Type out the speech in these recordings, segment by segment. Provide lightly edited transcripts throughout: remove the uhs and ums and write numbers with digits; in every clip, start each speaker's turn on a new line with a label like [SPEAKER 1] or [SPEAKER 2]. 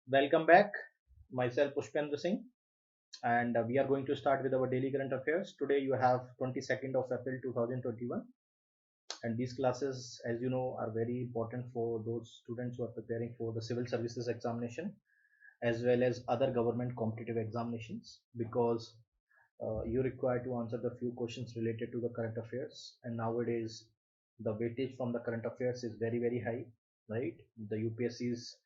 [SPEAKER 1] Welcome back. Myself Pushpendra Singh, and we are going to start with our daily current affairs. Today you have 22nd of April 2021, and these classes, as you know, are very important for those students who are preparing for the civil services examination as well as other government competitive examinations because you require to answer the few questions related to the current affairs. And nowadays, the weightage from the current affairs is very high, right? The UPSC is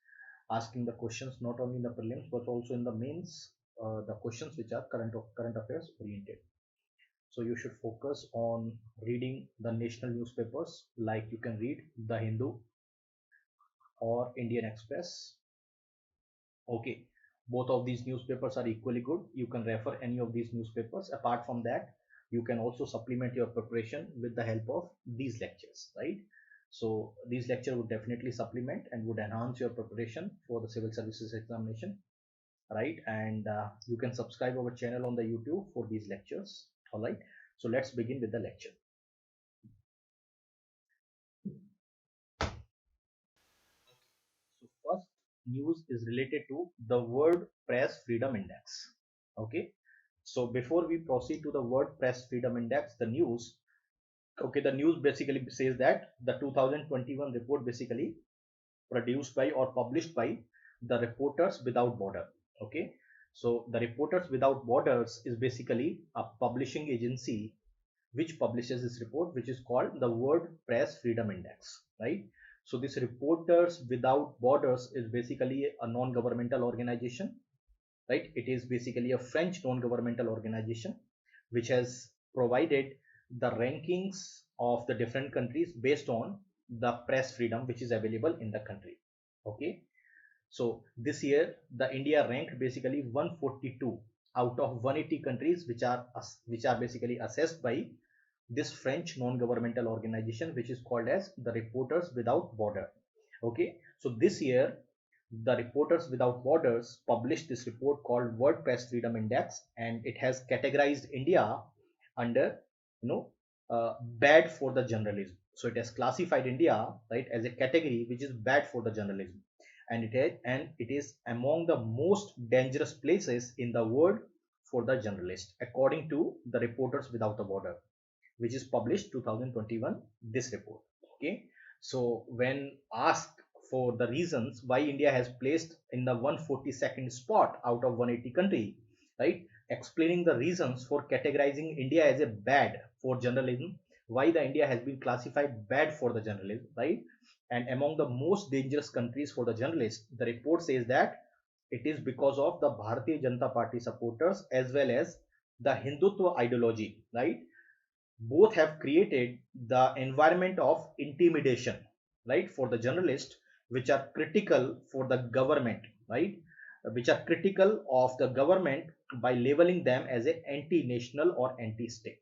[SPEAKER 1] asking the questions not only in the prelims but also in the mains, the questions which are current affairs oriented. So you should focus on reading the national newspapers, like you can read the Hindu or Indian Express. Okay, both of these newspapers are equally good. You can refer any of these newspapers. Apart from that, you can also supplement your preparation with the help of these lectures, right? So these lectures would definitely supplement and would enhance your preparation for the civil services examination, right? And you can subscribe our channel on the YouTube for these lectures. All right, so let's begin with the lecture. So first news is related to the World Press Freedom Index. Okay, so before we proceed to the World Press Freedom Index, the news, okay, the news basically says that the 2021 report basically produced by or published by the Reporters Without Border. Okay, so the Reporters Without Borders is basically a publishing agency which publishes this report, which is called the World Press Freedom Index, right? So this Reporters Without Borders is basically a non-governmental organization, right? It is basically a French non-governmental organization which has provided the rankings of the different countries based on the press freedom which is available in the country. Okay, so this year the India ranked basically 142 out of 180 countries which are basically assessed by this French non-governmental organization which is called as the Reporters Without Border. Okay, so this year the Reporters Without Borders published this report called World Press Freedom Index, and it has categorized India under, bad for the journalism. So it has classified India, right, as a category which is bad for the journalism, and it is among the most dangerous places in the world for the journalist, according to the Reporters Without a Border, which is published 2021, this report. Okay, so when asked for the reasons why India has placed in the 142nd spot out of 180 country, right, explaining the reasons for categorizing India as a bad for journalism, why the India has been classified bad for the journalism, right, and among the most dangerous countries for the journalist, the report says that it is because of the Bharatiya Janata Party supporters as well as the Hindutva ideology, right? Both have created the environment of intimidation, right, for the journalists, which are critical for the government, right, which are critical of the government by labeling them as a anti-national or anti-state.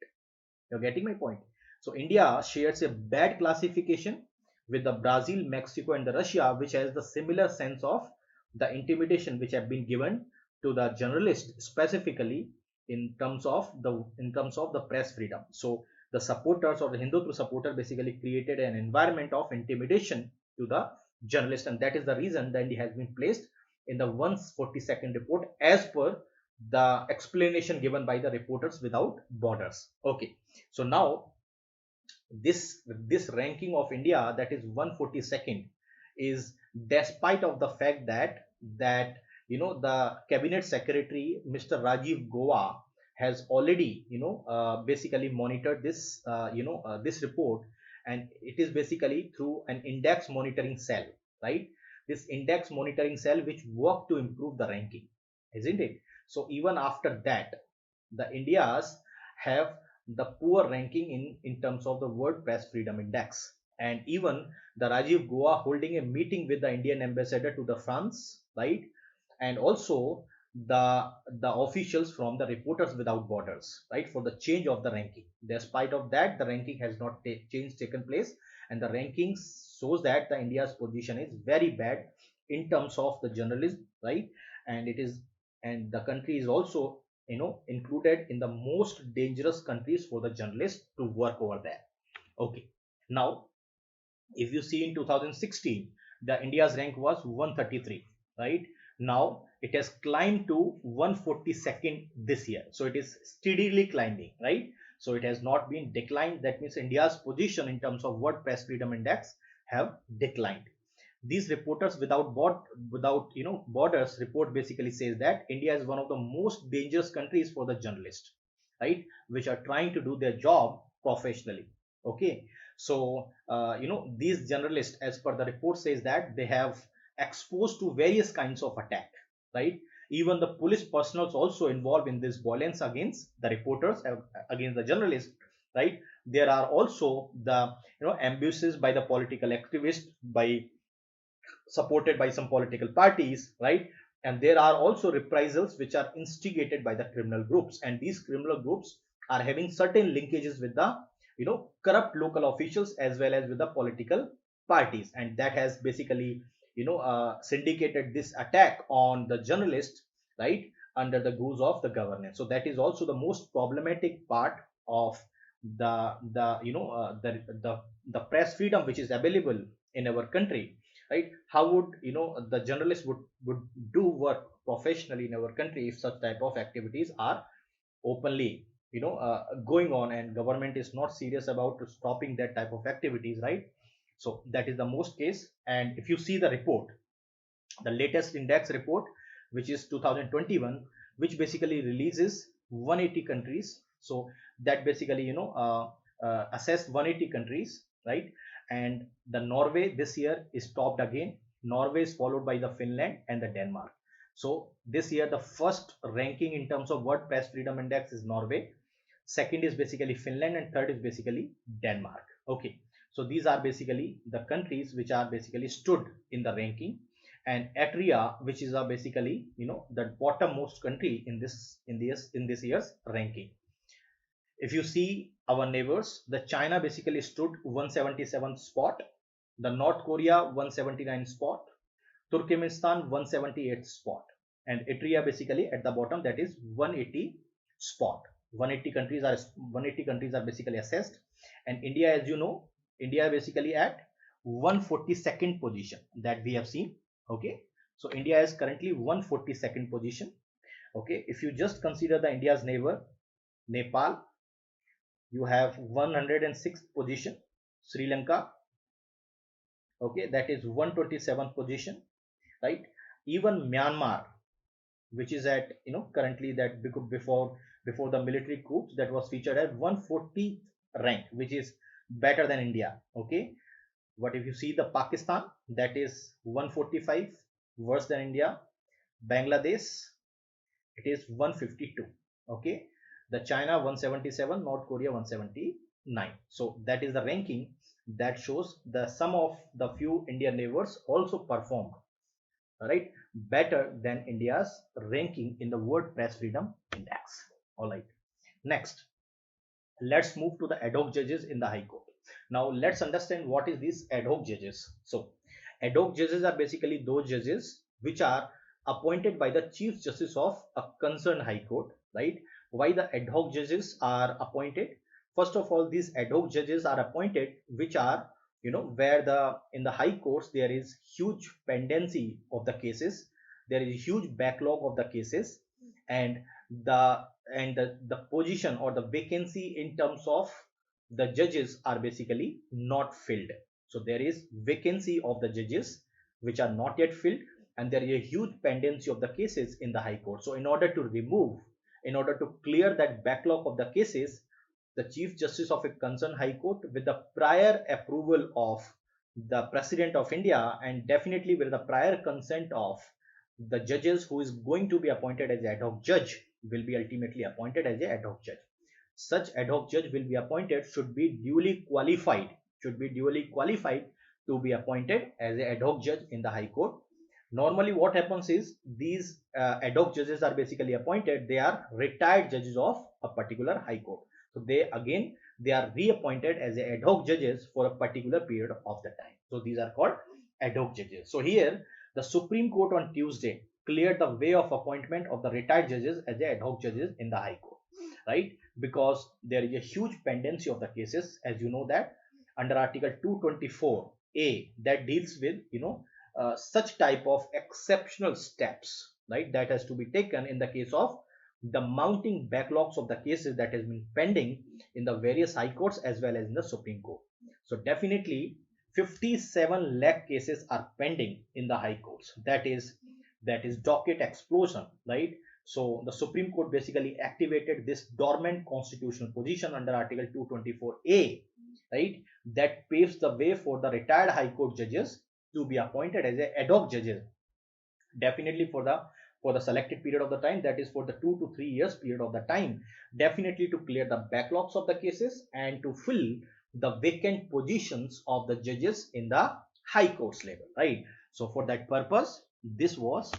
[SPEAKER 1] You're getting my point? So India shares a bad classification with the Brazil, Mexico, and the Russia, which has the similar sense of the intimidation which have been given to the journalist specifically in terms of the press freedom. So the supporters or the Hindutva supporter basically created an environment of intimidation to the journalist, and that is the reason that India has been placed in the 142nd report as per the explanation given by the Reporters Without Borders. Okay, so now this ranking of India, that is 142nd, is despite of the fact that the cabinet secretary Mr. Rajiv Goa has already basically monitored this report, and it is basically through an index monitoring cell, right? This index monitoring cell which work to improve the ranking, isn't it? So even after that, the India's have the poor ranking in terms of the World Press Freedom Index. And even the Rajiv Goa holding a meeting with the Indian ambassador to the France, right? And also the officials from the Reporters Without Borders, right, for the change of the ranking. Despite of that, the ranking has not taken place, and the rankings shows that the India's position is very bad in terms of the journalism, right? And it is, and the country is also included in the most dangerous countries for the journalists to work over there. Okay, now if you see in 2016, the India's rank was 133, right? Now it has climbed to 142nd this year. So it is steadily climbing, right? So it has not been declined. That means India's position in terms of World Press Freedom Index have declined. These reporters without borders report basically says that India is one of the most dangerous countries for the journalists, right, which are trying to do their job professionally. Okay, so these journalists, as per the report, says that they have exposed to various kinds of attack, right? Even the police personnel also involved in this violence against the reporters, against the journalists, right? There are also the abuses by the political activists, by supported by some political parties, right? And there are also reprisals which are instigated by the criminal groups, and these criminal groups are having certain linkages with the corrupt local officials as well as with the political parties, and that has basically syndicated this attack on the journalist, right, under the guise of the governance. So that is also the most problematic part of the press freedom which is available in our country, right? How would the journalist would do work professionally in our country if such type of activities are openly going on, and government is not serious about stopping that type of activities, right? So that is the most case. And if you see the report, the latest index report, which is 2021, which basically releases 180 countries. So that basically assessed 180 countries, right? And the Norway this year is topped again. Norway is followed by the Finland and the Denmark. So this year the first ranking in terms of World Press Freedom Index is Norway, second is basically Finland, and third is basically Denmark. Okay, so these are basically the countries which are basically stood in the ranking. And Atria, which is basically the bottommost country in this year's ranking. If you see our neighbors, the China basically stood 177th spot, the North Korea 179th spot, Turkmenistan 178th spot, and Eritrea basically at the bottom, that is 180 spot. 180 countries are basically assessed, and India, as you know, India basically at 142nd position that we have seen. Okay, so India is currently 142nd position. Okay, if you just consider the India's neighbor Nepal, you have 106th position. Sri Lanka, okay, that is 127th position, right? Even Myanmar, which is at currently that before the military coups, that was featured at 140th rank, which is better than India. Okay, but if you see the Pakistan, that is 145, worse than India. Bangladesh, it is 152. Okay, the China 177, North Korea 179. So that is the ranking that shows the some of the few Indian neighbors also performed, right, better than India's ranking in the World Press Freedom Index. All right, next let's move to the ad hoc judges in the High Court. Now let's understand what is these ad hoc judges. So ad hoc judges are basically those judges which are appointed by the Chief Justice of a concerned High Court, right? Why the ad hoc judges are appointed? First of all, these ad hoc judges are appointed which are where in the high courts there is huge pendency of the cases, there is a huge backlog of the cases, and the the position or the vacancy in terms of the judges are basically not filled. So there is vacancy of the judges which are not yet filled, and there is a huge pendency of the cases in the high court. So in order to clear that backlog of the cases, the Chief Justice of a concerned High Court, with the prior approval of the President of India, and definitely with the prior consent of the judges who is going to be appointed as ad hoc judge, will be ultimately appointed as a ad hoc judge. Such ad hoc judge will be appointed should be duly qualified to be appointed as a ad hoc judge in the High Court. Normally what happens is these ad hoc judges are basically appointed, they are retired judges of a particular High Court. So they are reappointed as a ad hoc judges for a particular period of the time. So these are called ad hoc judges. So here the Supreme Court on Tuesday cleared the way of appointment of the retired judges as ad hoc judges in the High Court, right? Because there is a huge pendency of the cases, as you know that under Article 224A, that deals with such type of exceptional steps, right, that has to be taken in the case of the mounting backlogs of the cases that has been pending in the various high courts as well as in the Supreme Court. So definitely 57 lakh cases are pending in the high courts. That is docket explosion, right? So the Supreme Court basically activated this dormant constitutional position under Article 224A, right? That paves the way for the retired high court judges to be appointed as a ad hoc judges, definitely for the selected period of the time, that is for the 2 to 3 years period of the time, definitely to clear the backlogs of the cases and to fill the vacant positions of the judges in the high courts level, right? So for that purpose, this was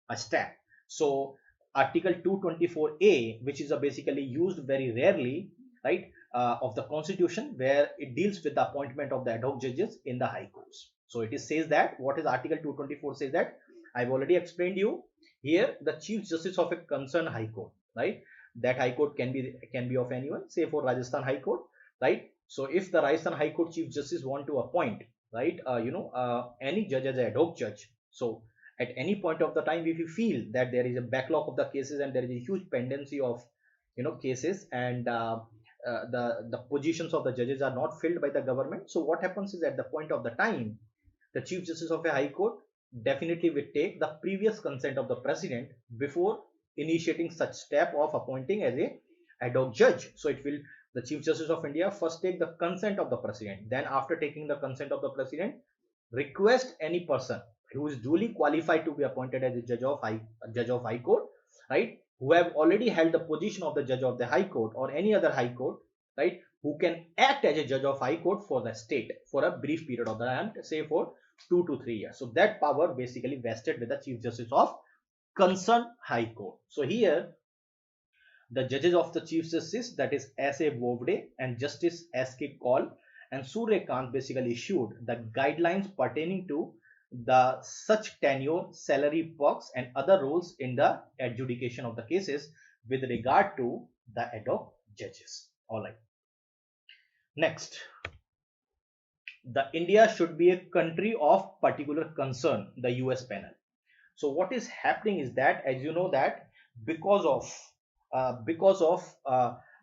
[SPEAKER 1] a step. So article 224A, which is basically used very rarely, right, of the constitution, where it deals with the appointment of the ad hoc judges in the high courts. So it is says that, what is article 224 says that, I've already explained you here, the chief justice of a concerned high court, right? That high court can be of anyone, say for Rajasthan high court, right? So if the Rajasthan high court chief justice want to appoint, right, any judge as a ad hoc judge, so at any point of the time, if you feel that there is a backlog of the cases and there is a huge pendency of cases, and the positions of the judges are not filled by the government, so what happens is, at the point of the time, the chief justice of a high court definitely will take the previous consent of the president before initiating such step of appointing as a ad hoc judge. So it will, the chief justice of India first take the consent of the president, then after taking the consent of the president, request any person who is duly qualified to be appointed as a judge of high court, right, who have already held the position of the judge of the high court or any other high court, right, who can act as a judge of high court for the state for a brief period of time, say for 2 to 3 years. So that power basically vested with the chief justice of concerned high court. So here the judges of the chief justice, that is S.A. Bobde and Justice S.K. Kaul and Surya Kant, basically issued the guidelines pertaining to the such tenure, salary, perks and other roles in the adjudication of the cases with regard to the ad hoc judges. All right. Next, the India should be a country of particular concern, the US panel. So what is happening is that, as you know, that because of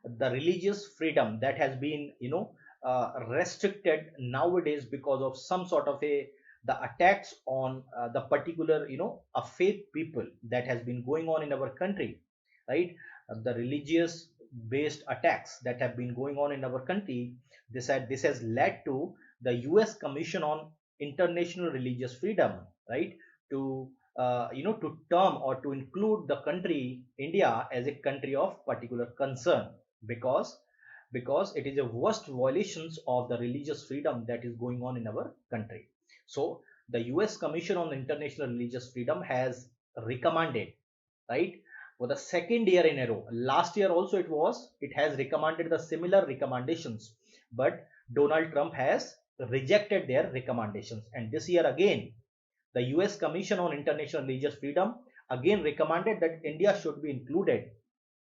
[SPEAKER 1] the religious freedom that has been restricted nowadays because of some sort of the attacks on the particular a faith people that has been going on in our country, right? The religious based attacks that have been going on in our country, this has led to the US Commission on International Religious Freedom, right, to to term or to include the country India as a country of particular concern, because it is a worst violations of the religious freedom that is going on in our country. So the US Commission on International Religious Freedom has recommended, right, for the second year in a row. Last year also it has recommended the similar recommendations, but Donald Trump has rejected their recommendations, and this year again the US Commission on International Religious Freedom again recommended that India should be included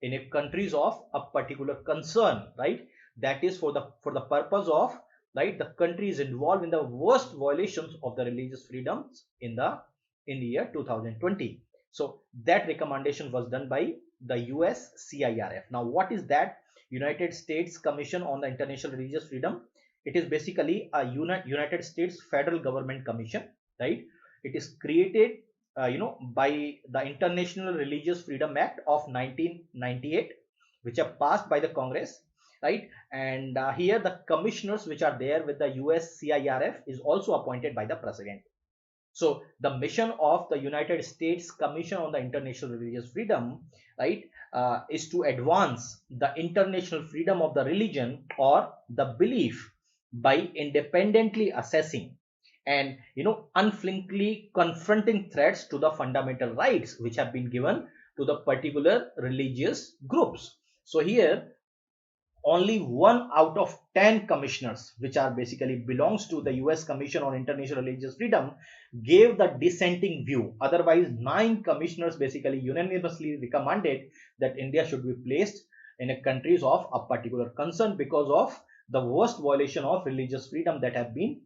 [SPEAKER 1] in a countries of a particular concern, right? That is for the purpose of, right, the country is involved in the worst violations of the religious freedoms in the year 2020. So that recommendation was done by the US CIRF. Now what is that United States Commission on the International Religious Freedom? It is basically a United States federal government commission, right? It is created by the International Religious Freedom Act of 1998, which are passed by the Congress, right? And here the commissioners which are there with the US CIRF is also appointed by the president. So the mission of the United States Commission on the International Religious Freedom, right, is to advance the international freedom of the religion or the belief by independently assessing and unflinkingly confronting threats to the fundamental rights which have been given to the particular religious groups. So here only 1 out of 10 commissioners, which are basically belongs to the US Commission on International Religious Freedom, gave the dissenting view. Otherwise 9 commissioners basically unanimously recommended that India should be placed in a countries of a particular concern because of the worst violation of religious freedom that have been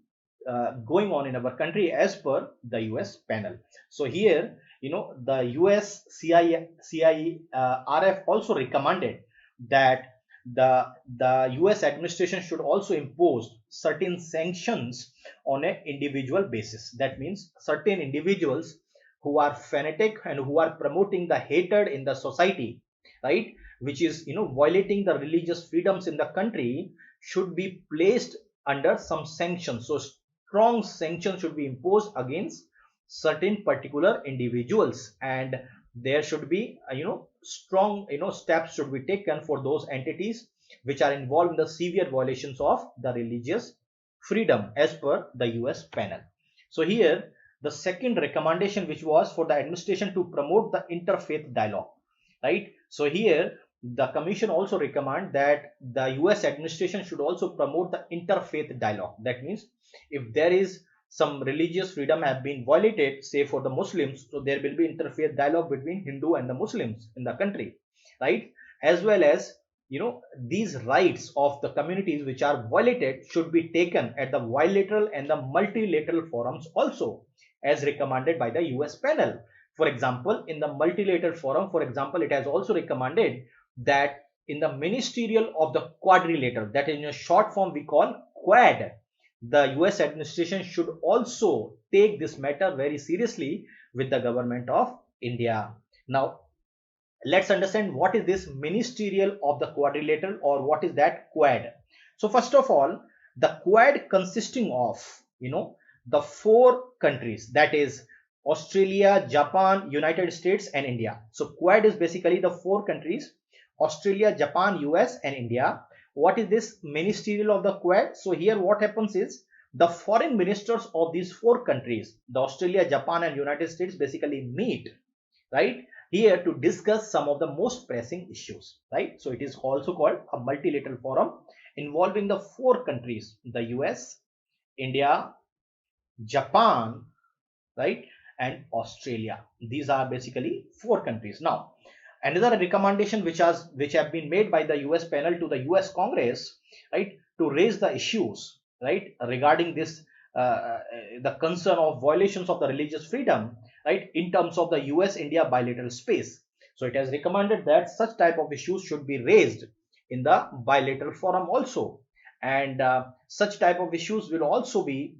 [SPEAKER 1] going on in our country as per the US panel. So here, the US CIRF also recommended that the US administration should also impose certain sanctions on an individual basis. That means certain individuals who are fanatic and who are promoting the hatred in the society, right, which is violating the religious freedoms in the country, should be placed under some sanctions. So strong sanctions should be imposed against certain particular individuals, and there should be strong steps should be taken for those entities which are involved in the severe violations of the religious freedom as per the US panel. So here the second recommendation, which was for the administration to promote the interfaith dialogue, right? So here the commission also recommend that the US administration should also promote the interfaith dialogue. That means if there is some religious freedom have been violated, say for the Muslims, so there will be interfaith dialogue between Hindu and the Muslims in the country, right? As well as these rights of the communities which are violated should be taken at the bilateral and the multilateral forums also, as recommended by the US panel. For example, in the multilateral forum, for example, it has also recommended that in the ministerial of the quadrilateral, that in a short form we call Quad, the US administration should also take this matter very seriously with the government of India. Now, let's understand what is this ministerial of the quadrilateral, or what is that Quad. So first of all, the Quad consisting of the four countries, that is Australia, Japan, United States and India. So Quad is basically the four countries, Australia, Japan, US and India. What is this ministerial of the Quad? So here what happens is the foreign ministers of these four countries, the Australia, Japan and United States, basically meet, right, here to discuss some of the most pressing issues, right? So it is also called a multilateral forum involving the four countries, the US, India, Japan, right, and Australia. These are basically four countries. Now, another recommendation which have been made by the US panel to the US Congress, right, to raise the issues, right, regarding this the concern of violations of the religious freedom, right, in terms of the US India bilateral space. So it has recommended that such type of issues should be raised in the bilateral forum also, and such type of issues will also be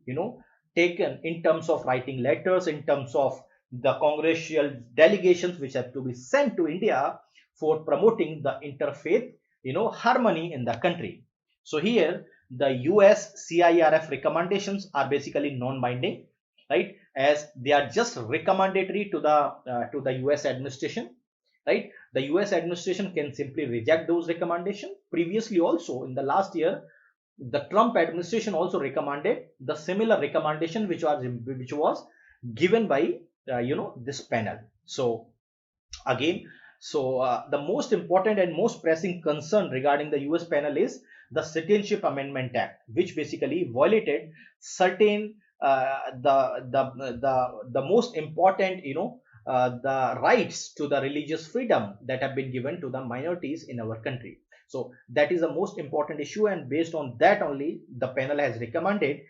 [SPEAKER 1] taken in terms of writing letters, in terms of the congressional delegations which have to be sent to India for promoting the interfaith harmony in the country. So here the US CIRF recommendations are basically non-binding, right, as they are just recommendatory to the US administration, right? The US administration can simply reject those recommendations. Previously also in the last year, the Trump administration also recommended the similar recommendation which was given by this panel. So again, the most important and most pressing concern regarding the US panel is the Citizenship Amendment Act, which basically violated certain the most important the rights to the religious freedom that have been given to the minorities in our country. So that is the most important issue, and based on that only the panel has recommended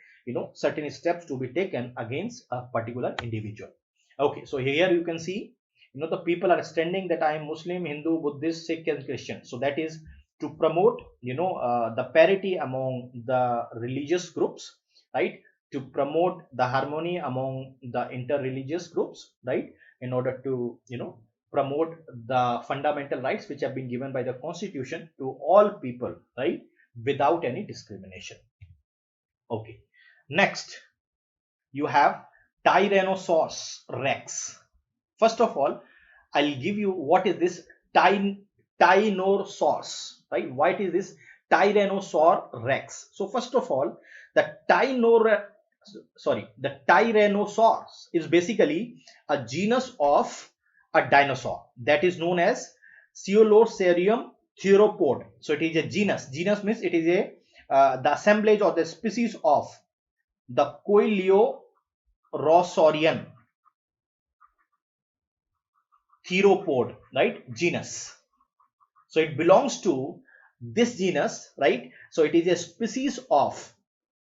[SPEAKER 1] certain steps to be taken against a particular individual. Okay, so here you can see the people are standing that I am Muslim, Hindu, Buddhist, Sikh and Christian. So that is to promote the parity among the religious groups, right, to promote the harmony among the inter-religious groups, right, in order to promote the fundamental rights which have been given by the constitution to all people, right, without any discrimination. Okay, next you have Tyrannosaurus Rex. First of all, I'll give you what is this Tyrannosaurus, right? What is this Tyrannosaurus Rex? So first of all, the Tyrannosaurus is basically a genus of a dinosaur that is known as Coelurosauриum theropod. So it is a genus. Genus means it is a the assemblage or the species of the Coelurosauриan theropod, right, genus. So it belongs to this genus, right? So it is a species of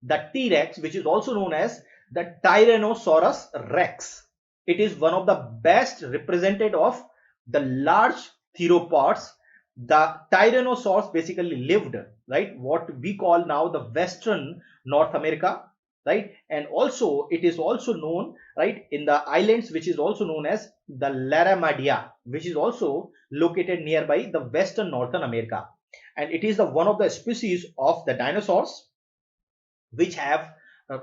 [SPEAKER 1] the T-Rex, which is also known as the Tyrannosaurus Rex. It is one of the best representative of the large theropods. The Tyrannosaurus basically lived, right, what we call now the Western North America, right, and also it is also known, right, in the islands which is also known as the Laramadia, which is also located nearby the Western Northern America, and it is the one of the species of the dinosaurs which have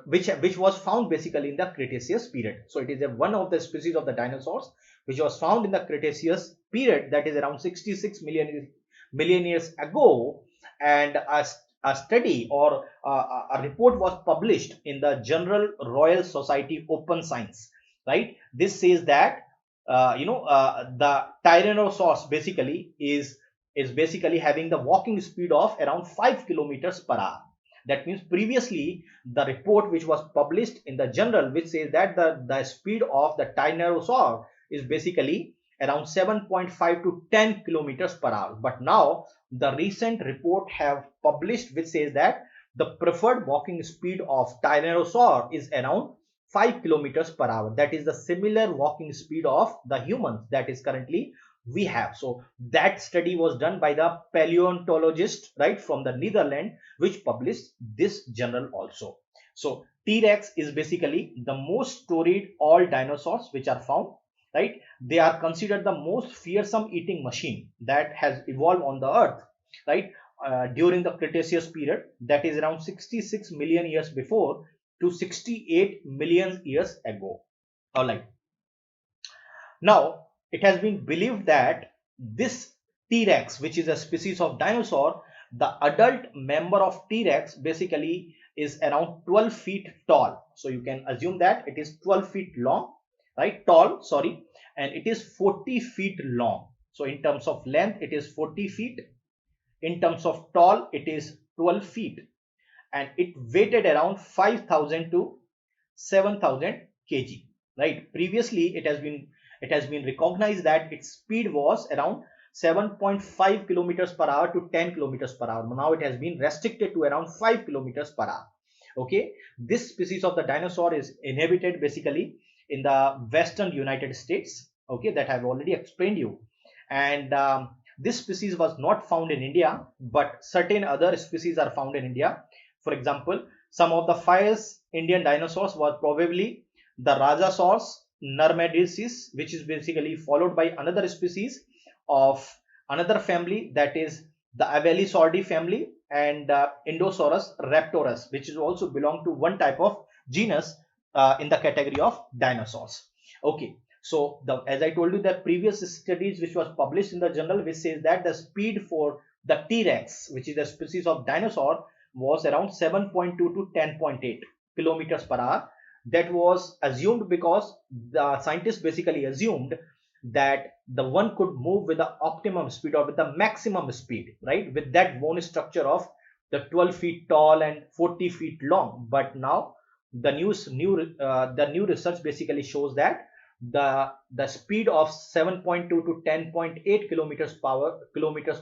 [SPEAKER 1] which was found basically in the Cretaceous period. So it is one of the species of the dinosaurs which was found in the Cretaceous period, that is around 66 million years ago, and a study or a report was published in the Journal Royal Society Open Science, right. This says that the Tyrannosaurus basically is basically having the walking speed of around 5 kilometers per hour. That means previously the report which was published in the journal which says that the speed of the Tyrannosaurus is basically around 7.5 to 10 kilometers per hour. But now the recent report have published which says that the preferred walking speed of Tyrannosaurus is around 5 kilometers per hour. That is the similar walking speed of the humans that is currently we have. So that study was done by the paleontologist, right, from the Netherlands, which published this journal also. So T-Rex is basically the most storied all dinosaurs which are found, right. They are considered the most fearsome eating machine that has evolved on the earth, right, during the Cretaceous period, that is around 66 million years before to 68 million years ago. All right. Now, it has been believed that this T-Rex, which is a species of dinosaur, the adult member of T-Rex basically is around 12 feet tall. So you can assume that it is 12 feet long, right? Tall, sorry, and it is 40 feet long. So in terms of length, it is 40 feet. In terms of tall, it is 12 feet, and it weighted around 5,000 to 7,000 kg. Right? Previously, it has been recognized that its speed was around 7.5 kilometers per hour to 10 kilometers per hour. Now it has been restricted to around 5 kilometers per hour. Okay, this species of the dinosaur is inhabited basically in the western United States. Okay, that I've already explained you, and this species was not found in India, but certain other species are found in India. For example, some of the first Indian dinosaurs were probably the Rajasaurus narmadiensis, which is basically followed by another species of another family, that is the Avelisauridae family, and Indosaurus raptorus, which is also belong to one type of genus in the category of dinosaurs. Okay, so as I told you, the previous studies which was published in the journal which says that the speed for the T-Rex, which is a species of dinosaur, was around 7.2 to 10.8 kilometers per hour. That was assumed because the scientists basically assumed that the one could move with the optimum speed or with the maximum speed, right, with that bone structure of the 12 feet tall and 40 feet long. But now the new research basically shows that the speed of 7.2 to 10.8 kilometers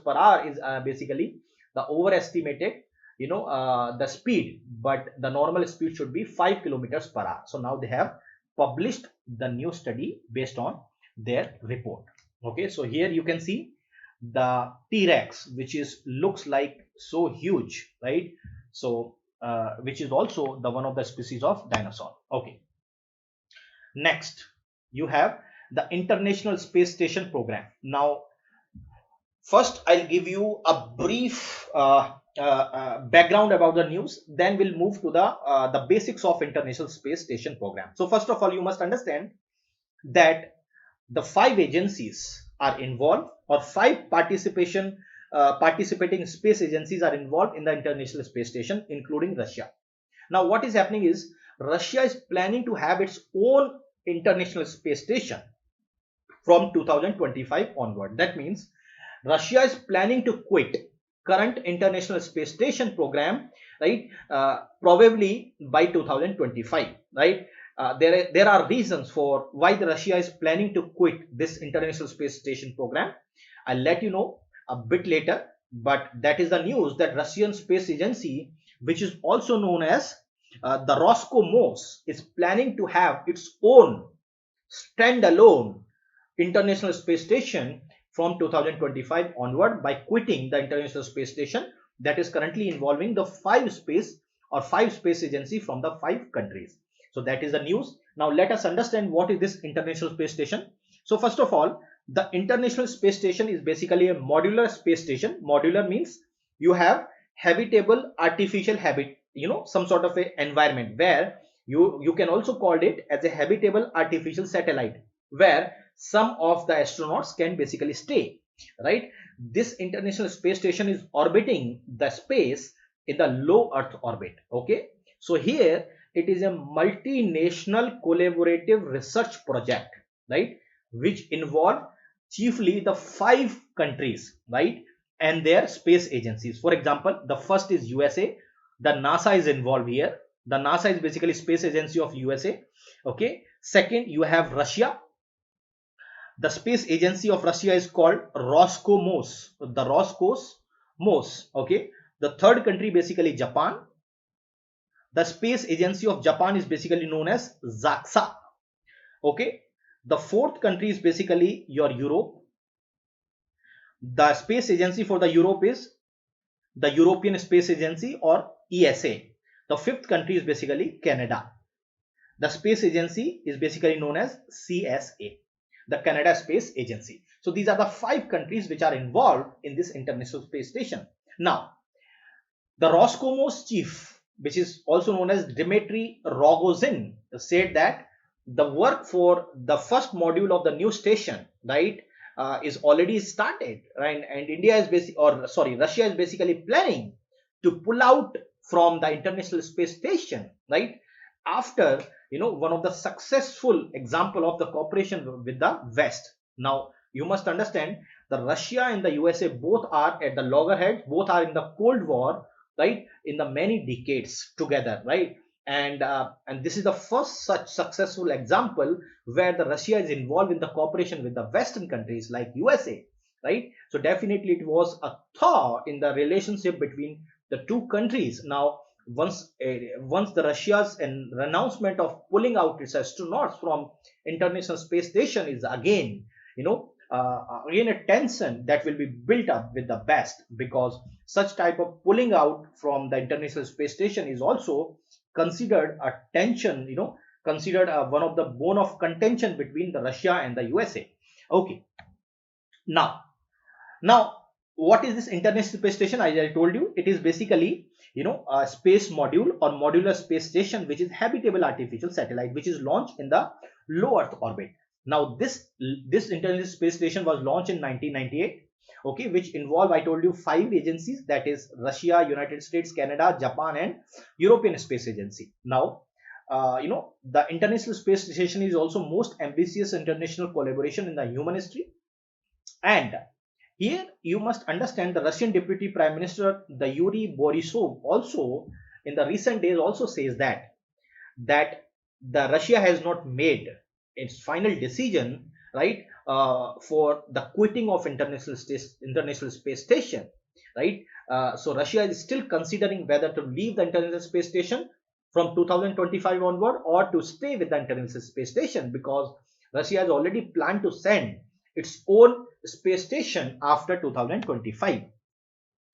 [SPEAKER 1] per hour is basically the overestimated the speed, but the normal speed should be 5 kilometers per hour. So now they have published the new study based on their report. Okay, so here you can see the T-Rex, which is looks like so huge, right? So which is also the one of the species of dinosaur. Okay, next you have the International Space Station program. Now first I'll give you a brief background about the news, then we'll move to the basics of International Space Station program. So first of all, you must understand that the 5 agencies are involved, or 5 participating space agencies are involved in the International Space Station, including Russia. Now what is happening is Russia is planning to have its own International Space Station from 2025 onward. That means Russia is planning to quit current International Space Station program, right, probably by 2025, right. There are reasons for why the Russia is planning to quit this International Space Station program. I'll let you know a bit later, but that is the news that Russian Space Agency, which is also known as the Roscosmos is planning to have its own standalone International Space Station from 2025 onward by quitting the International Space Station that is currently involving the five space agency from the 5 countries. So that is the news. Now let us understand what is this International Space Station. So first of all, the International Space Station is basically a modular space station. Modular means you have habitable artificial habit, some sort of a environment where you can also call it as a habitable artificial satellite where some of the astronauts can basically stay, right? This International Space Station is orbiting the space in the low Earth orbit. Okay, so here it is a multinational collaborative research project, right, which involve chiefly the 5 countries, right, and their space agencies. For example, the first is USA. The NASA is involved here. The NASA is basically space agency of USA. Okay, second you have Russia. The space agency of Russia is called Roscosmos. The Roscosmos. Okay. The third country basically Japan. The space agency of Japan is basically known as JAXA. Okay. The fourth country is basically your Europe. The space agency for the Europe is the European Space Agency or ESA. The fifth country is basically Canada. The space agency is basically known as CSA, the Canada Space Agency. So these are the 5 countries which are involved in this International Space Station. Now, the Roscosmos chief, which is also known as Dmitry Rogozin, said that the work for the first module of the new station, right, is already started, right? And Russia is basically planning to pull out from the International Space Station, right, after one of the successful example of the cooperation with the West. Now you must understand the Russia and the USA both are at the loggerheads, both are in the Cold War, right, in the many decades together, right? And this is the first such successful example where the Russia is involved in the cooperation with the Western countries like USA, right? So definitely it was a thaw in the relationship between the 2 countries. Now once the Russia's announcement of pulling out its astronauts from International Space Station is again, again a tension that will be built up with the West, because such type of pulling out from the International Space Station is also considered a tension, considered one of the bone of contention between the Russia and the USA. Okay, now now what is this International Space Station? I told you it is basically a space module or modular space station which is habitable artificial satellite which is launched in the low Earth orbit. Now this International Space Station was launched in 1998, okay, which involve, I told you, 5 agencies, that is Russia, United States, Canada, Japan and European Space Agency. Now the International Space Station is also most ambitious international collaboration in the human history. And here you must understand the Russian Deputy Prime Minister, the Yuri Borisov, also in the recent days also says that the Russia has not made its final decision, right, for the quitting of International Space Station, right? So Russia is still considering whether to leave the International Space Station from 2025 onward or to stay with the International Space Station, because Russia has already planned to send its own space station after 2025.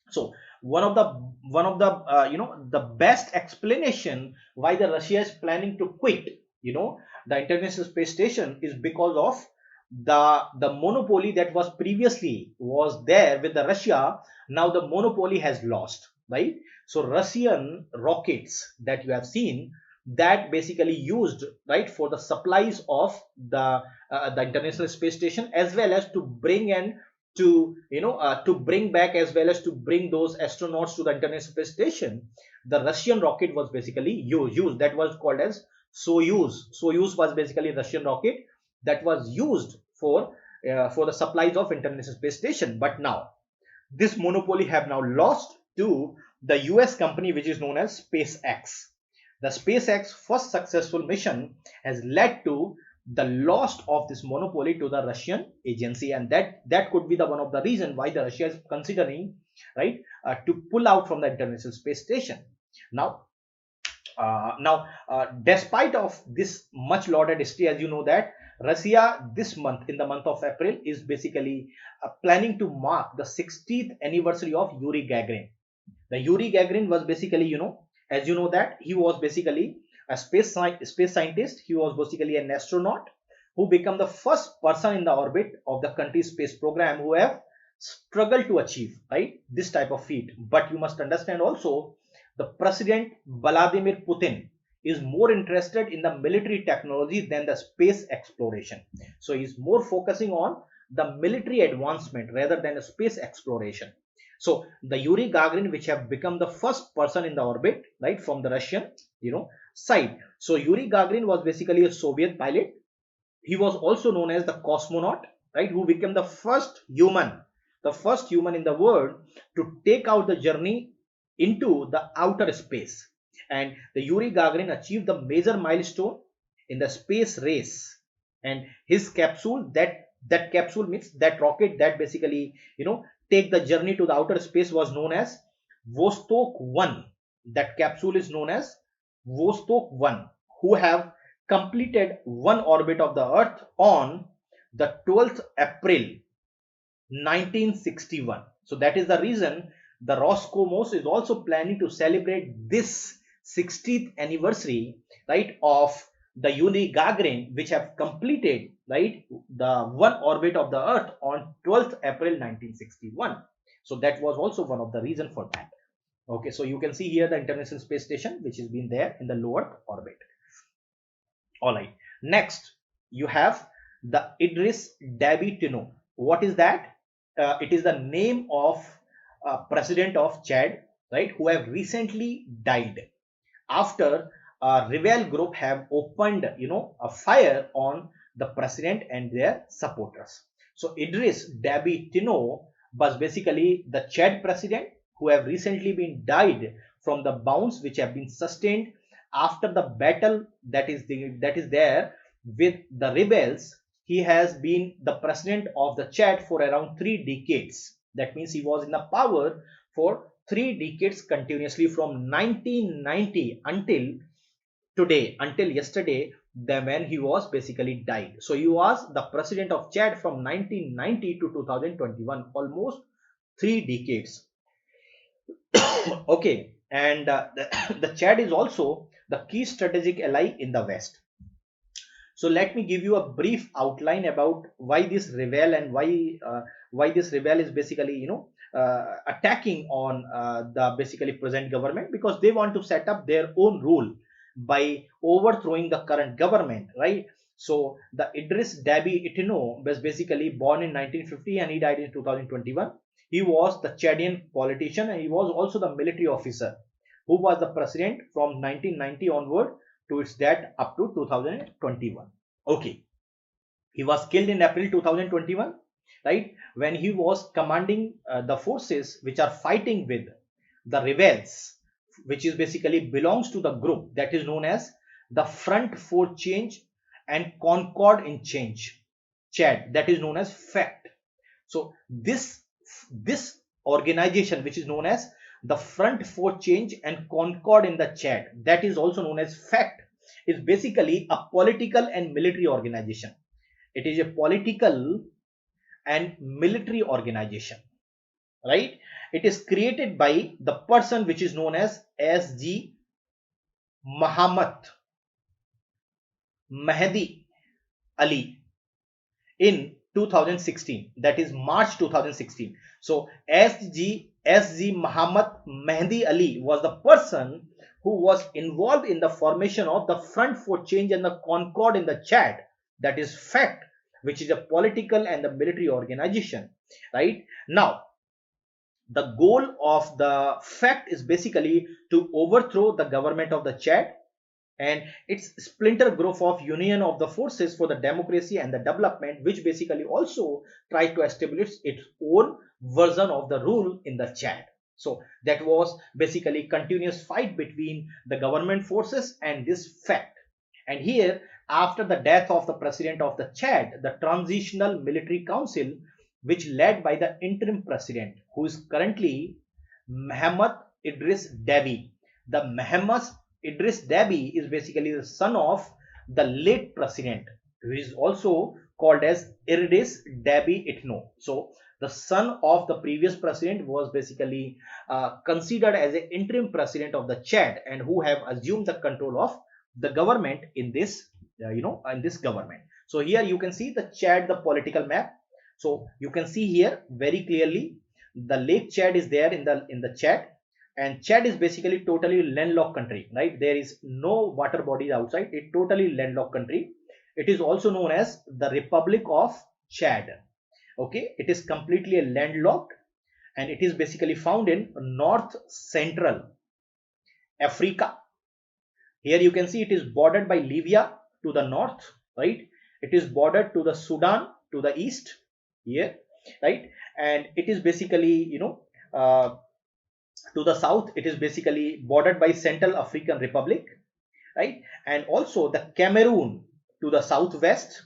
[SPEAKER 1] So the best explanation why the Russia is planning to quit the International Space Station is because of the monopoly that was there with the Russia. Now the monopoly has lost, right? So Russian rockets that you have seen, that basically used, right, for the supplies of the International Space Station, as well as to bring in to bring back, as well as to bring those astronauts to the International Space Station. The Russian rocket was basically used, that was called as Soyuz was basically a Russian rocket that was used for the supplies of International Space Station. But now this monopoly have now lost to the US company which is known as SpaceX. The SpaceX first successful mission has led to the loss of this monopoly to the Russian agency, and that could be the one of the reason why the Russia is considering, right, to pull out from the International Space Station. Now Despite of this much lauded history, as you know that Russia this month, in the month of April, is basically planning to mark the 60th anniversary of Yuri Gagarin. The Yuri Gagarin was basically, as you know that he was basically a space scientist. He was basically an astronaut who became the first person in the orbit of the country's space program who have struggled to achieve, right, this type of feat. But you must understand also, the President Vladimir Putin is more interested in the military technology than the space exploration. So he's more focusing on the military advancement rather than the space exploration. So the Yuri Gagarin, which have become the first person in the orbit, right, from the Russian, side. So Yuri Gagarin was basically a Soviet pilot. He was also known as the cosmonaut, right, who became the first human in the world to take out the journey into the outer space. And the Yuri Gagarin achieved the major milestone in the space race. And his capsule, that capsule means that rocket that basically take the journey to the outer space, was known as Vostok 1. That capsule is known as Vostok 1, who have completed one orbit of the Earth on the 12th April 1961. So that is the reason the Roscosmos is also planning to celebrate this 60th anniversary, right, of the Yuri Gagarin, which have completed, right, the one orbit of the Earth on 12th April 1961. So that was also one of the reason for that. Okay, so you can see here the International Space Station, which has been there in the low Earth orbit. All right. Next, you have the Idris Deby Itno. What is that? It is the name of president of Chad, right, who have recently died after a rebel group have opened, a fire on the president and their supporters. So Idris Deby Itno was basically the Chad president who have recently been died from the bounds which have been sustained after the battle that is there with the rebels. He has been the president of the Chad for around 3 decades. That means he was in the power for 3 decades continuously, from 1990 until today, until yesterday, when he was basically died. So he was the president of Chad from 1990 to 2021, almost 3 decades. Okay, and the Chad is also the key strategic ally in the West. So let me give you a brief outline about why this rebel and why this rebel is basically attacking on the basically present government, because they want to set up their own rule by overthrowing the current government, right? So the Idris Deby Itno was basically born in 1950 and he died in 2021. He was the Chadian politician and he was also the military officer who was the president from 1990 onward to its death up to 2021. Okay, he was killed in April 2021, right, when he was commanding the forces which are fighting with the rebels, which is basically belongs to the group that is known as the Front for Change and Concord in Change, Chad, that is known as FACT. So this organization, which is known as the Front for Change and Concord in the Chad, that is also known as FACT, is basically a political and military organization. It is a political and military organization, right? It is created by the person which is known as S.G. Muhammad Mehdi Ali in 2016, that is March 2016. So S.G. Muhammad Mehdi Ali was the person who was involved in the formation of the Front for Change and the Concord in the Chad, that is FACT, which is a political and the military organization, right? Now, the goal of the FACT is basically to overthrow the government of the Chad and its splinter group of Union of the Forces for the Democracy and the Development, which basically also tried to establish its own version of the rule in the Chad. So that was basically continuous fight between the government forces and this FACT. And here, after the death of the president of the Chad, the Transitional Military Council, which led by the interim president, who is currently Mohamed Idris Deby, the Mohamed Idris Deby is basically the son of the late president, who is also called as Idris Deby Itno. So the son of the previous president was basically considered as an interim president of the Chad, and who have assumed the control of the government in this, in this government. So here you can see the Chad, the political map. So you can see here very clearly the Lake Chad is there in the Chad, and Chad is basically totally landlocked country, right? There is no water bodies outside. It totally landlocked country. It is also known as the Republic of Chad. Okay, it is completely a landlocked, and it is basically found in north central Africa. Here you can see it is bordered by Libya to the north, right? It is bordered to the Sudan to the east here, right? And it is basically, to the south, it is basically bordered by Central African Republic, right? And also the Cameroon to the southwest,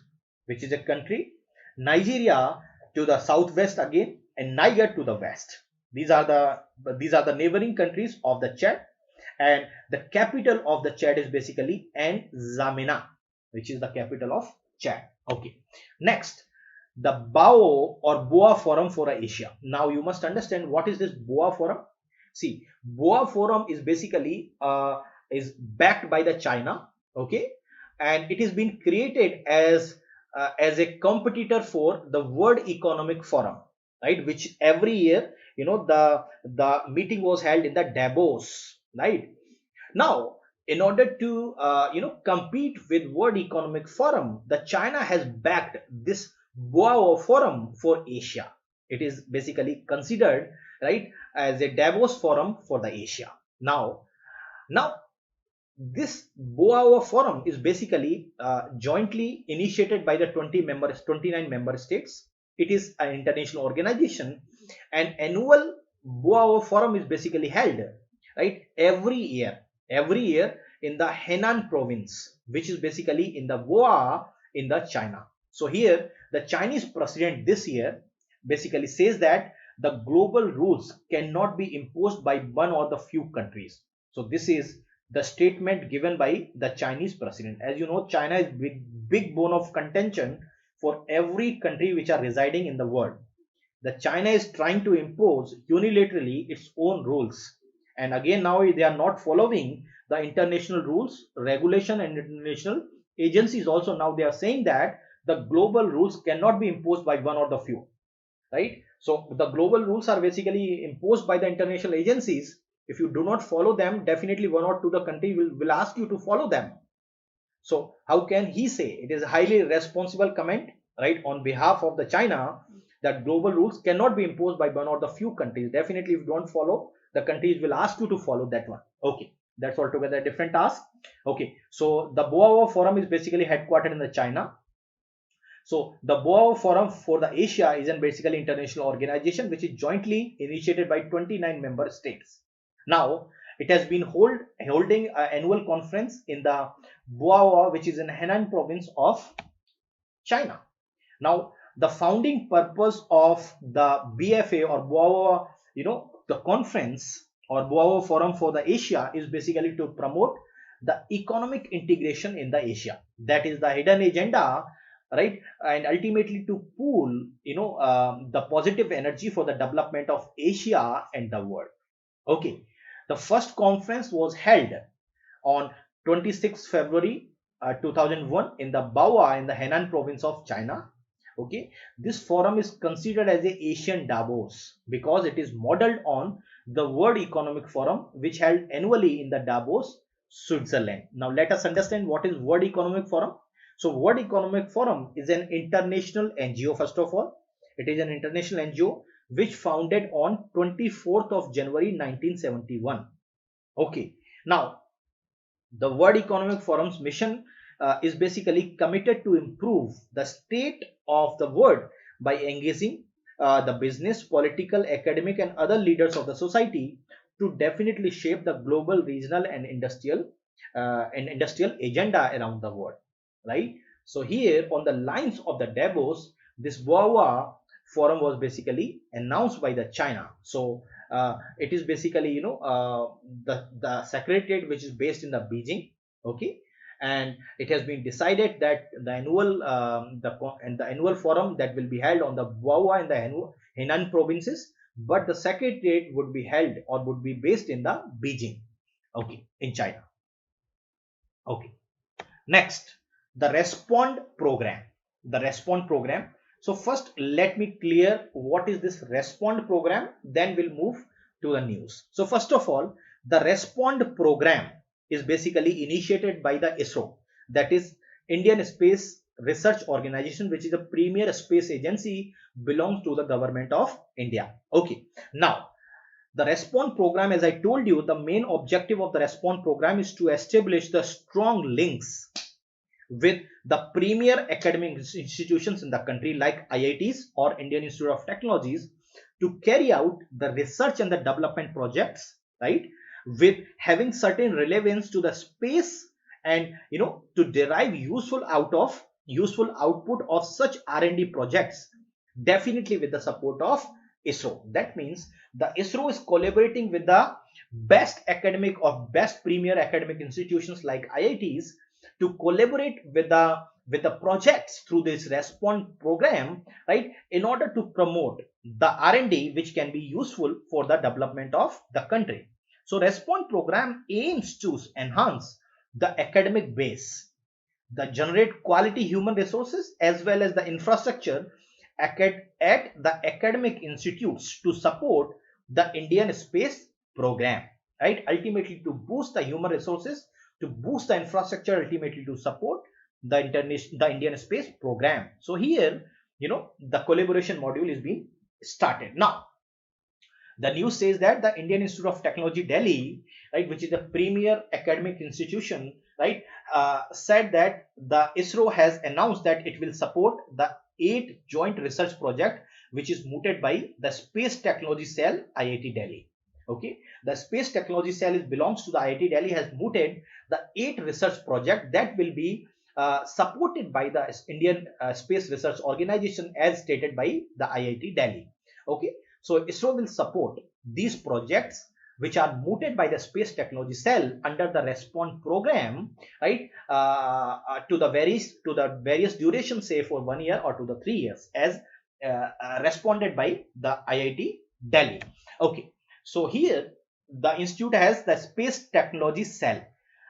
[SPEAKER 1] which is a country, Nigeria to the southwest again, and Niger to the west. These are the neighboring countries of the Chad, and the capital of the Chad is basically N'Djamena, which is the capital of Chad. Okay, next, the BAO or Boa Forum for Asia. Now you must understand what is this Boa Forum. See, Boa Forum is basically is backed by the China, okay, and it has been created as a competitor for the World Economic Forum, right? Which every year, the meeting was held in the Davos, right? Now, in order to compete with World Economic Forum, the China has backed this Boao Forum for Asia. It is basically considered, right, as a Davos Forum for the Asia. Now this Boao Forum is basically jointly initiated by the 29 member states. It is an international organization, and annual Boao Forum is basically held, right, every year in the Henan province, which is basically in the Boa in the China. So here the Chinese president this year basically says that the global rules cannot be imposed by one or the few countries. So this is the statement given by the Chinese president. As you know, China is big bone of contention for every country which are residing in the world. The China is trying to impose unilaterally its own rules, and again now they are not following the international rules, regulation, and international agencies. Also now they are saying that the global rules cannot be imposed by one or the few, right? So the global rules are basically imposed by the international agencies. If you do not follow them, definitely one or two the country will ask you to follow them. So how can he say? It is a highly responsible comment, right, on behalf of the China, that global rules cannot be imposed by one or the few countries. Definitely if you don't follow, the countries will ask you to follow that one. Okay, that's altogether a different task. Okay, so the Boao Forum is basically headquartered in the China. So the Boao Forum for the Asia is an basically international organization which is jointly initiated by 29 member states. Now it has been holding an annual conference in the Boao, which is in Henan province of China. Now the founding purpose of the BFA or Boao, the conference or Boao Forum for the Asia is basically to promote the economic integration in the Asia. That is the hidden agenda, right? And ultimately to pool, the positive energy for the development of Asia and the world. Okay, the first conference was held on 26 February 2001 in the Baoa in the Henan province of China. Okay, this forum is considered as a Asian Davos because it is modeled on the World Economic Forum, which held annually in the Davos, Switzerland. Now let us understand what is World Economic Forum. So World Economic Forum is an international NGO. First of all, it is an international NGO which founded on 24th of January 1971. Okay, now the World Economic Forum's mission is basically committed to improve the state of the world by engaging the business, political, academic, and other leaders of the society to definitely shape the global, regional, and industrial agenda around the world, right? So here on the lines of the Davos, this Boa forum was basically announced by the China. So it is basically, the secretariat which is based in the Beijing. Okay, and it has been decided that the annual forum that will be held on the Boao and the Henan provinces, but the secretariat would be held or would be based in the Beijing. Okay, in China. Okay. Next, the respond program. The respond program. So first, let me clear what is this respond program. Then we'll move to the news. So first of all, the respond program is basically initiated by the ISRO, that is Indian Space Research Organization, which is a premier space agency, belongs to the government of India. Okay. Now, the Respond program, as I told you, the main objective of the Respond program is to establish the strong links with the premier academic institutions in the country like IITs or Indian Institute of Technologies to carry out the research and the development projects, right, with having certain relevance to the space, and to derive useful output of such R&D projects, definitely with the support of ISRO. That means the ISRO is collaborating with the best academic or best premier academic institutions like IITs to collaborate with the projects through this Respond program, right, in order to promote the R&D which can be useful for the development of the country. So Respond program aims to enhance the academic base, the generate quality human resources as well as the infrastructure at the academic institutes to support the Indian space program, right? Ultimately to boost the human resources, to boost the infrastructure, ultimately to support the Indian space program. So here, the collaboration module is being started. Now, the news says that the Indian Institute of Technology Delhi, right, which is the premier academic institution, right, said that the ISRO has announced that it will support the 8 joint research project which is mooted by the Space Technology Cell, IIT Delhi. Okay, the Space Technology Cell belongs to the IIT Delhi, has mooted the 8 research project that will be supported by the Indian Space Research Organization as stated by the IIT Delhi. Okay, so ISRO will support these projects which are mooted by the Space Technology Cell under the Respond program, right, to the various durations, say for 1 year or to the 3 years, as responded by the IIT Delhi. Okay, so here the institute has the Space Technology Cell,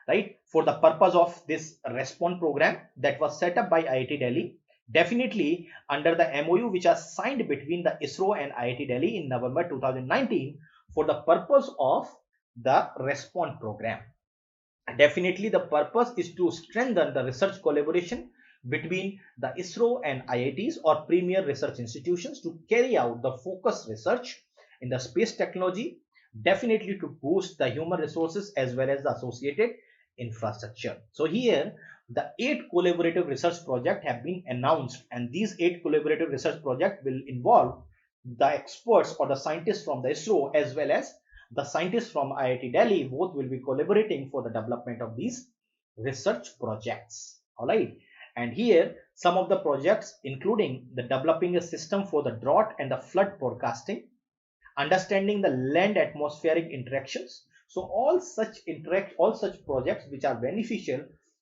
[SPEAKER 1] right, for the purpose of this Respond program that was set up by IIT Delhi, definitely under the MOU which are signed between the ISRO and IIT Delhi in November 2019 for the purpose of the Respond program. Definitely the purpose is to strengthen the research collaboration between the ISRO and IITs or premier research institutions to carry out the focused research in the space technology, definitely to boost the human resources as well as the associated infrastructure. So here the 8 collaborative research projects have been announced, and these 8 collaborative research projects will involve the experts or the scientists from the ISRO as well as the scientists from IIT Delhi. Both will be collaborating for the development of these research projects. All right, and here some of the projects including the developing a system for the drought and the flood forecasting, understanding the land atmospheric interactions. So all such projects which are beneficial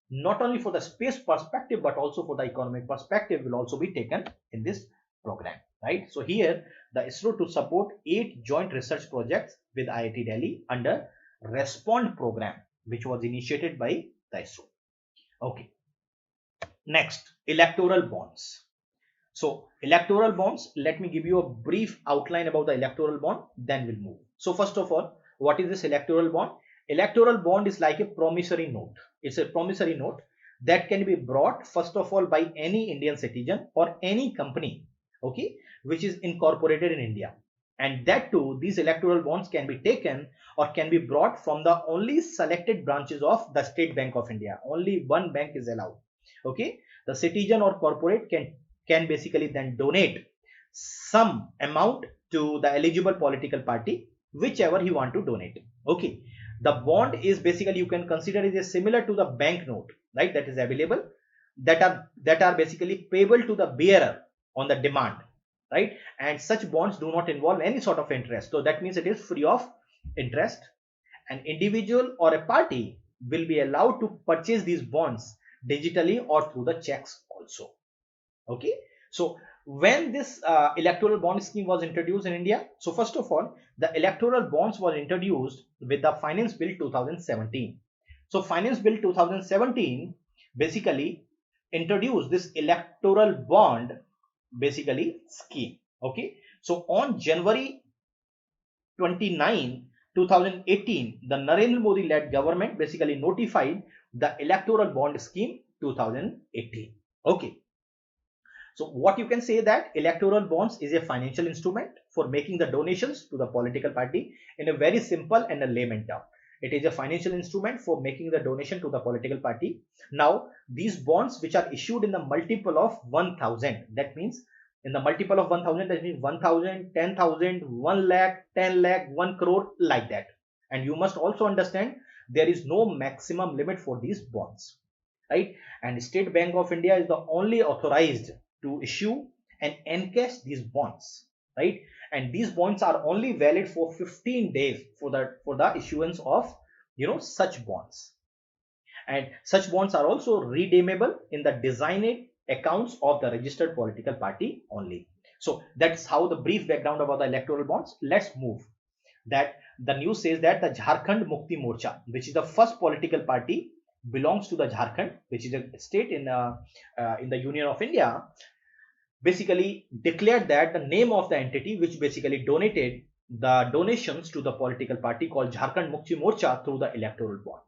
[SPEAKER 1] not only for the space perspective but also for the economic perspective will also be taken in this program, right? So here the ISRO to support 8 joint research projects with IIT Delhi under Respond program which was initiated by the ISRO. Okay, next, electoral bonds. So electoral bonds, let me give you a brief outline about the electoral bond, then we'll move. So first of all, what is this electoral bond? Electoral bond is like a promissory note. It's a promissory note that can be brought first of all by any Indian citizen or any company, okay, which is incorporated in India. And that too, these electoral bonds can be taken or can be brought from the only selected branches of the State Bank of India. Only one bank is allowed. Okay, the citizen or corporate can basically then donate some amount to the eligible political party, whichever he want to donate. Okay, the bond is basically, you can consider it as similar to the bank note, right, that is available, that are basically payable to the bearer on the demand. right? And such bonds do not involve any sort of interest. So that means it is free of interest. An individual or a party will be allowed to purchase these bonds digitally or through the checks also. Okay, so when this electoral bond scheme was introduced in India, so first of all, the electoral bonds were introduced with the Finance Bill 2017. So Finance Bill 2017 basically introduced this electoral bond basically scheme. Okay, so on January 29, 2018, the Narendra Modi led government basically notified the electoral bond scheme 2018. Okay, so what you can say that electoral bonds is a financial instrument for making the donations to the political party in a very simple and a layman term. It is a financial instrument for making the donation to the political party. Now, these bonds which are issued in the multiple of 1000, that means in the multiple of 1000, that means 1000, 10,000, 1 lakh, 10 lakh, 1 crore, like that. And you must also understand there is no maximum limit for these bonds, right? And State Bank of India is the only authorized to issue and encash these bonds, right? And these bonds are only valid for 15 days for the issuance of such bonds. And such bonds are also redeemable in the designated accounts of the registered political party only. So that's how the brief background about the electoral bonds. Let's move. That the news says that the Jharkhand Mukti Morcha, which is the first political party, belongs to the Jharkhand, which is a state in the Union of India, basically declared that the name of the entity which basically donated the donations to the political party called Jharkhand Mukti Morcha through the electoral bond.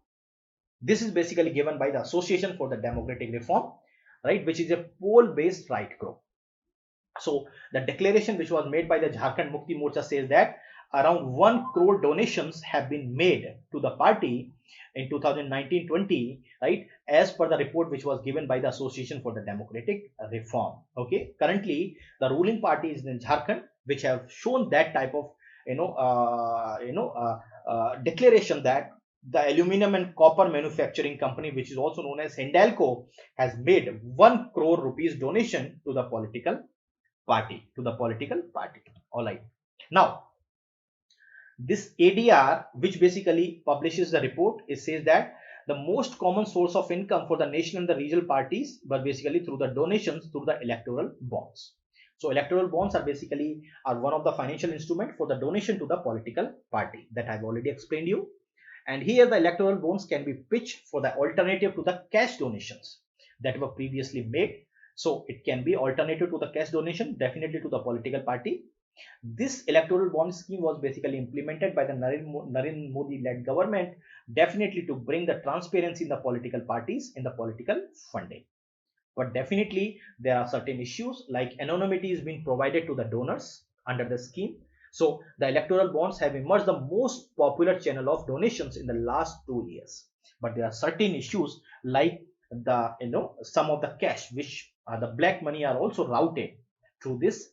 [SPEAKER 1] This is basically given by the Association for the Democratic Reform, right, which is a poll-based right group. So the declaration which was made by the Jharkhand Mukti Morcha says that around 1 crore donations have been made to the party in 2019-20, right, as per the report which was given by the Association for the Democratic Reform. Okay, currently the ruling party is in Jharkhand, which have shown that type of declaration that the aluminum and copper manufacturing company, which is also known as Hindalco, has made 1 crore rupees donation to the political party. All right. Now, this ADR, which basically publishes the report, it says that the most common source of income for the national and the regional parties were basically through the donations through the electoral bonds. So electoral bonds are one of the financial instrument for the donation to the political party that I've already explained you. And here the electoral bonds can be pitched for the alternative to the cash donations that were previously made. So it can be alternative to the cash donation, definitely to the political party. This electoral bond scheme was basically implemented by the Narendra Modi led government, definitely to bring the transparency in the political parties in the political funding. But definitely there are certain issues like anonymity is being provided to the donors under the scheme. So the electoral bonds have emerged the most popular channel of donations in the last 2 years. But there are certain issues like the some of the cash which are the black money are also routed through this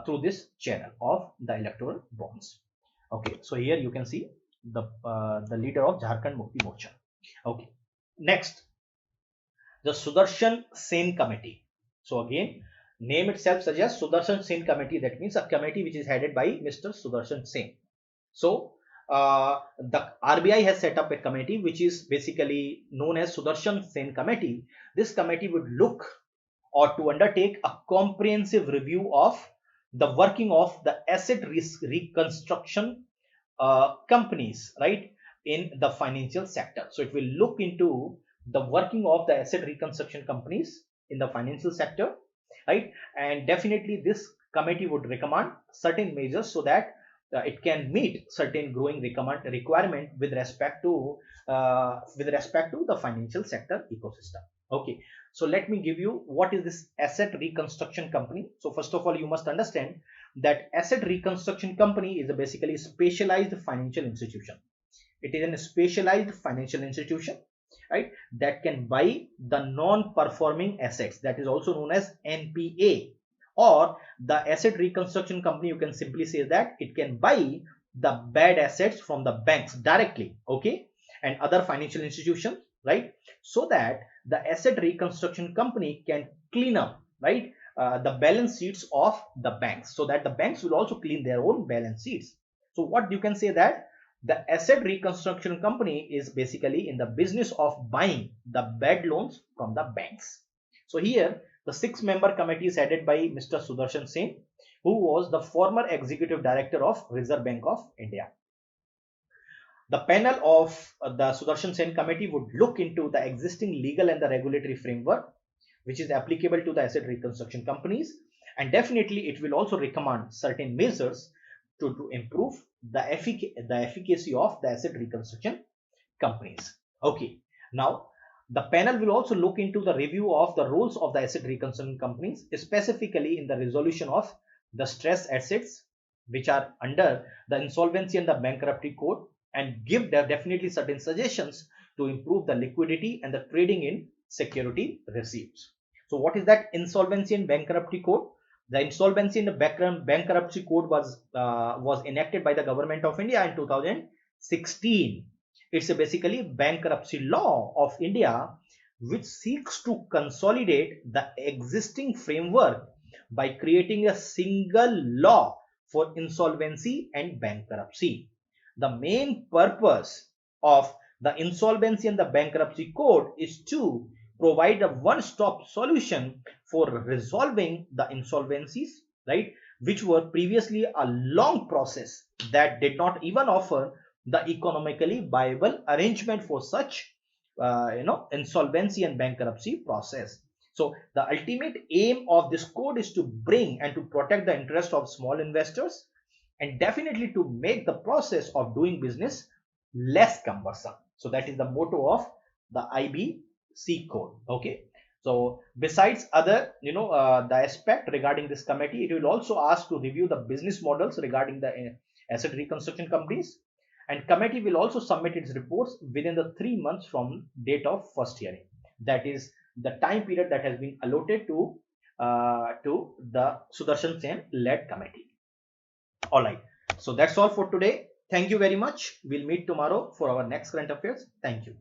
[SPEAKER 1] through this channel of the electoral bonds. Okay, so here you can see the leader of Jharkhand Mukti Morcha. Okay, next, the Sudarshan Sen Committee. So again, name itself suggests Sudarshan Sen Committee. That means a committee which is headed by Mr. Sudarshan Sen. So the RBI has set up a committee which is basically known as Sudarshan Sen Committee. This committee would look or to undertake a comprehensive review of the working of the asset reconstruction companies, right, in the financial sector. So it will look into the working of the asset reconstruction companies in the financial sector, right? And definitely this committee would recommend certain measures so that it can meet certain growing requirement with respect to the financial sector ecosystem. Okay, so let me give you what is this asset reconstruction company. So first of all, you must understand that asset reconstruction company is a basically specialized financial institution. It is a specialized financial institution, right, that can buy the non-performing assets, that is also known as NPA, or the asset reconstruction company, you can simply say that it can buy the bad assets from the banks directly, okay, and other financial institutions, right, so that the asset reconstruction company can clean up, right, the balance sheets of the banks, so that the banks will also clean their own balance sheets. So what you can say that the asset reconstruction company is basically in the business of buying the bad loans from the banks. So here the 6-member committee is headed by Mr. Sudarshan Sen, who was the former executive director of Reserve Bank of India. The panel of the Sudarshan Sen committee would look into the existing legal and the regulatory framework which is applicable to the asset reconstruction companies, and definitely it will also recommend certain measures to improve the efficacy of the asset reconstruction companies. Okay, now the panel will also look into the review of the roles of the asset reconstruction companies, specifically in the resolution of the stressed assets which are under the insolvency and the bankruptcy code, and give definitely certain suggestions to improve the liquidity and the trading in security receipts. So what is that insolvency and bankruptcy code? The insolvency and the bankruptcy code was enacted by the government of India in 2016. It's basically bankruptcy law of India which seeks to consolidate the existing framework by creating a single law for insolvency and bankruptcy. The main purpose of the insolvency and the bankruptcy code is to provide a one-stop solution for resolving the insolvencies, right, which were previously a long process that did not even offer the economically viable arrangement for such insolvency and bankruptcy process. So the ultimate aim of this code is to bring and to protect the interest of small investors, and definitely to make the process of doing business less cumbersome. So that is the motto of the IBC code. Okay, so besides other the aspect regarding this committee, it will also ask to review the business models regarding the asset reconstruction companies, and committee will also submit its reports within the 3 months from date of first hearing. That is the time period that has been allotted to the Sudarshan Sen led committee. All right, so that's all for today. Thank you very much. We'll meet tomorrow for our next current affairs. Thank you.